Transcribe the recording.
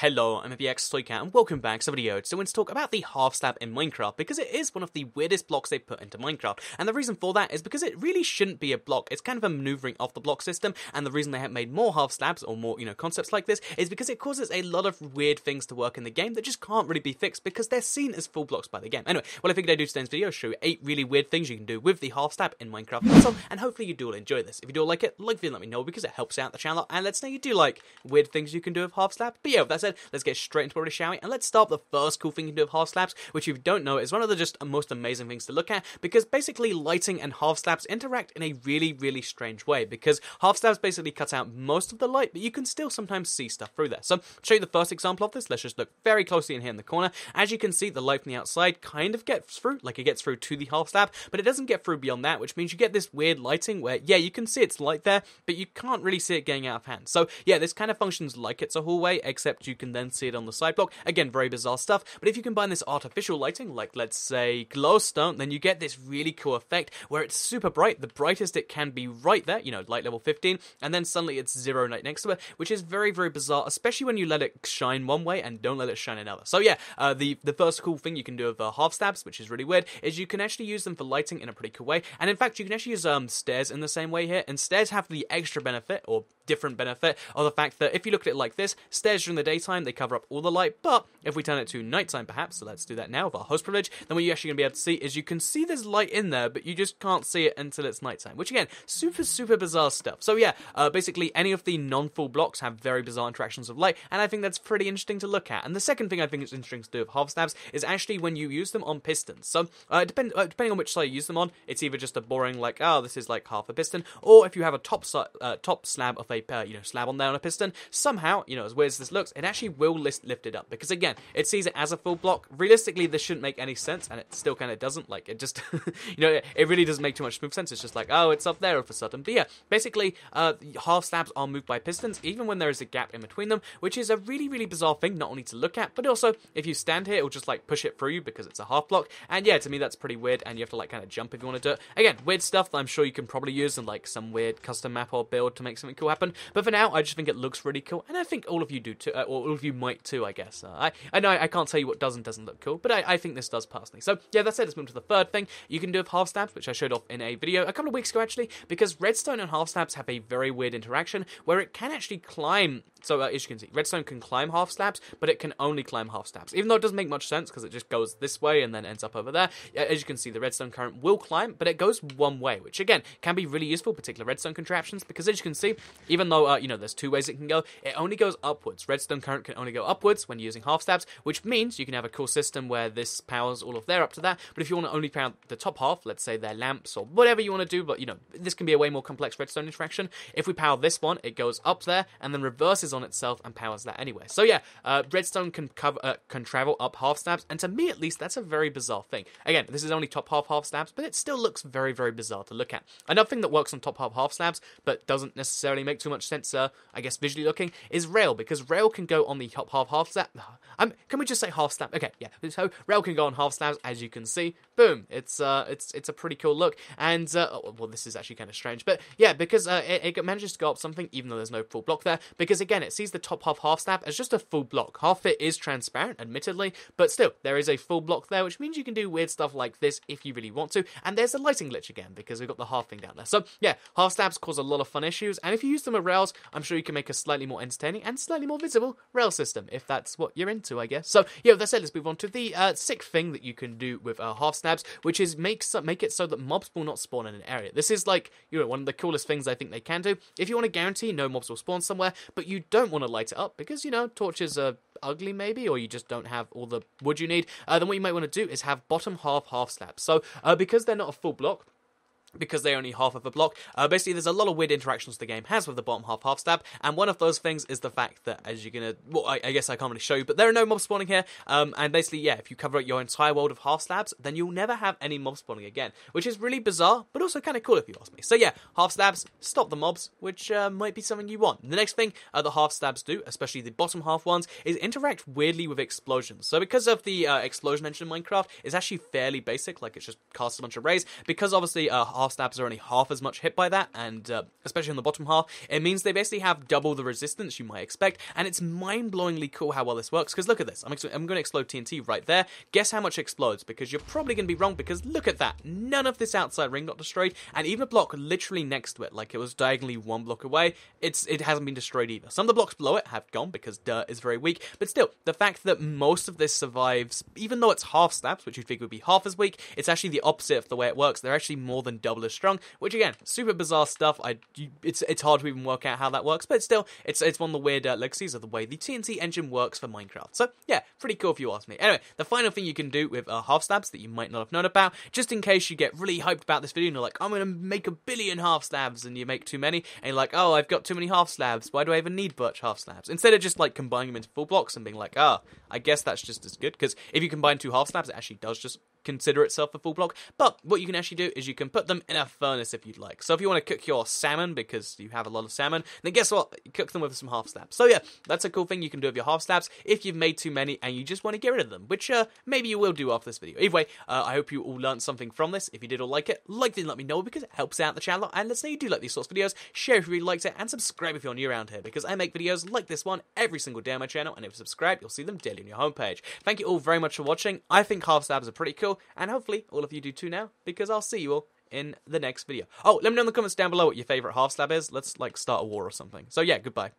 Hello, I'm ABX and welcome back to the video. So we're going to talk about the half slab in Minecraft because it is one of the weirdest blocks they put into Minecraft. And the reason for that is because it really shouldn't be a block. It's kind of a maneuvering off the block system, and the reason they have made more half slabs or more, concepts like this is because it causes a lot of weird things to work in the game that just can't really be fixed because they're seen as full blocks by the game. Anyway, what I figured I'd do today's video is show you 8 really weird things you can do with the half slab in Minecraft. And hopefully you do all enjoy this. If you do like it, like video, let me know because it helps out the channel and lets know you do like weird things you can do with half slab. But yeah, with that said, let's get straight into it, shall we? And let's start with the first cool thing you can do with half slabs, which if you don't know is one of the just most amazing things to look at, because basically lighting and half slabs interact in a really strange way, because half slabs basically cut out most of the light, but you can still sometimes see stuff through there. So to show you the first example of this, let's just look very closely in here in the corner. As you can see, the light from the outside kind of gets through, like it gets through to the half slab, but it doesn't get through beyond that, which means you get this weird lighting where, yeah, you can see it's light there, but you can't really see it getting out of hand. So yeah, this kind of functions like it's a hallway, except you can then see it on the side block. Again, very bizarre stuff, but if you combine this artificial lighting, like let's say glowstone, then you get this really cool effect where it's super bright, the brightest it can be right there, light level 15, and then suddenly it's 0 right next to it, which is very bizarre, especially when you let it shine one way and don't let it shine another. So yeah, the first cool thing you can do with half slabs, which is really weird, is you can actually use them for lighting in a pretty cool way, and in fact you can actually use stairs in the same way here, and stairs have the extra benefit, or different benefit, of the fact that if you look at it like this, stairs during the daytime, they cover up all the light, but if we turn it to nighttime perhaps, so let's do that now with our host privilege, then what you're actually going to be able to see is you can see there's light in there, but you just can't see it until it's nighttime, which again, super bizarre stuff. So yeah, basically any of the non-full blocks have very bizarre interactions of light, and I think that's pretty interesting to look at. And the second thing I think is interesting to do with half slabs is actually when you use them on pistons. So depending on which side you use them on, it's either just a boring like, oh, this is like half a piston, or if you have a top slab of a slab on there on a piston, somehow, as weird as this looks, it actually will lift it up, because again, it sees it as a full block. Realistically, this shouldn't make any sense, and it still kind of doesn't. Like, it just, it really doesn't make too much smooth sense. It's just like, oh, it's up there all of a sudden. But yeah, basically, half slabs are moved by pistons, even when there is a gap in between them, which is a really bizarre thing, not only to look at, but also, if you stand here, it will just, like, push it through you, because it's a half block, and yeah, to me, that's pretty weird, and you have to, like, kind of jump if you want to do it. Again, weird stuff that I'm sure you can probably use in, like, some weird custom map or build to make something cool happen, but for now, I just think it looks really cool, and I think all of you do too, or all of you might too, I guess. I know I can't tell you what does and doesn't look cool, but I think this does personally. So yeah, that's it. Let's move to the third thing you can do with half slabs, which I showed off in a video a couple of weeks ago actually, because redstone and half slabs have a very weird interaction where it can actually climb. So as you can see, redstone can climb half slabs, but it can only climb half slabs, even though it doesn't make much sense because it just goes this way and then ends up over there. As you can see, the redstone current will climb, but it goes one way, which again can be really useful, particular redstone contraptions, because as you can see, even though there's 2 ways it can go, it only goes upwards. Redstone current can only go upwards when using half slabs, which means you can have a cool system where this powers all of their up to that, but if you want to only power the top half, let's say their lamps or whatever you want to do, but this can be a way more complex redstone interaction. If we power this one, it goes up there and then reverses on itself and powers that anyway. So yeah, redstone can travel up half slabs, and to me at least, that's a very bizarre thing. Again, this is only top half slabs, but it still looks very bizarre to look at. Another thing that works on top half slabs, but doesn't necessarily make too much sense, I guess visually looking, is rail, because rail can go on the top half slab. Can we just say half slab? Okay, yeah. So rail can go on half slabs, as you can see. Boom. It's a pretty cool look, and well, this is actually kind of strange, but yeah, because it manages to go up something, even though there's no full block there, because again, it sees the top half slab as just a full block. Half it is transparent, admittedly, but still, there is a full block there, which means you can do weird stuff like this if you really want to, and there's a lighting glitch again, because we've got the half thing down there. So yeah, half slabs cause a lot of fun issues, and if you use them with rails, I'm sure you can make a slightly more entertaining and slightly more visible rail system, if that's what you're into, I guess. So yeah, with that said, let's move on to the sixth thing that you can do with half slabs, which is make it so that mobs will not spawn in an area. This is like, one of the coolest things I think they can do. If you want to guarantee no mobs will spawn somewhere, but you don't want to light it up, because, torches are ugly maybe, or you just don't have all the wood you need, then what you might want to do is have bottom half slabs. So because they're not a full block, because they're only half of a block, basically there's a lot of weird interactions the game has with the bottom half slab, and one of those things is the fact that, as you're gonna, well, I guess I can't really show you, but there are no mobs spawning here, and basically, yeah, if you cover your entire world of half slabs, then you'll never have any mobs spawning again, which is really bizarre, but also kind of cool if you ask me. So yeah, half slabs stop the mobs, which might be something you want. The next thing the half slabs do, especially the bottom half ones, is interact weirdly with explosions. So because of the explosion engine in Minecraft, it's actually fairly basic, like it's just casts a bunch of rays, because obviously half slabs are only half as much hit by that, and especially on the bottom half, it means they basically have double the resistance you might expect, and it's mind-blowingly cool how well this works, because look at this. I'm going to explode TNT right there. Guess how much it explodes, because you're probably going to be wrong, because look at that. None of this outside ring got destroyed, and even a block literally next to it, like it was diagonally one block away, it hasn't been destroyed either. Some of the blocks below it have gone, because dirt is very weak, but still, the fact that most of this survives, even though it's half slabs, which you'd think would be half as weak, it's actually the opposite of the way it works. They're actually more than double as strong, which again, super bizarre stuff. It's hard to even work out how that works, but still, it's one of the weird legacies of the way the TNT engine works for Minecraft. So yeah, pretty cool if you ask me. Anyway, the final thing you can do with half slabs that you might not have known about, just in case you get really hyped about this video and you're like, I'm going to make 1 billion half slabs, and you make too many, and you're like, oh, I've got too many half slabs, why do I even need birch half slabs? Instead of just like combining them into full blocks and being like, I guess that's just as good, because if you combine 2 half slabs, it actually does just consider itself a full block. But what you can actually do is you can put them in a furnace if you'd like. So if you want to cook your salmon because you have a lot of salmon, then guess what? Cook them with some half slabs. So yeah, that's a cool thing you can do with your half slabs if you've made too many and you just want to get rid of them, which maybe you will do after this video. Either way, I hope you all learned something from this. If you did or like it, let me know, because it helps out the channel, and let's say you do like these sorts of videos, share if you really liked it, and subscribe if you're new around here, because I make videos like this one every single day on my channel, and if you subscribe, you'll see them daily on your homepage. Thank you all very much for watching. I think half slabs are pretty cool, and hopefully all of you do too now, because I'll see you all in the next video. Oh, let me know in the comments down below what your favourite half slab is. Let's like start a war or something. So yeah, goodbye.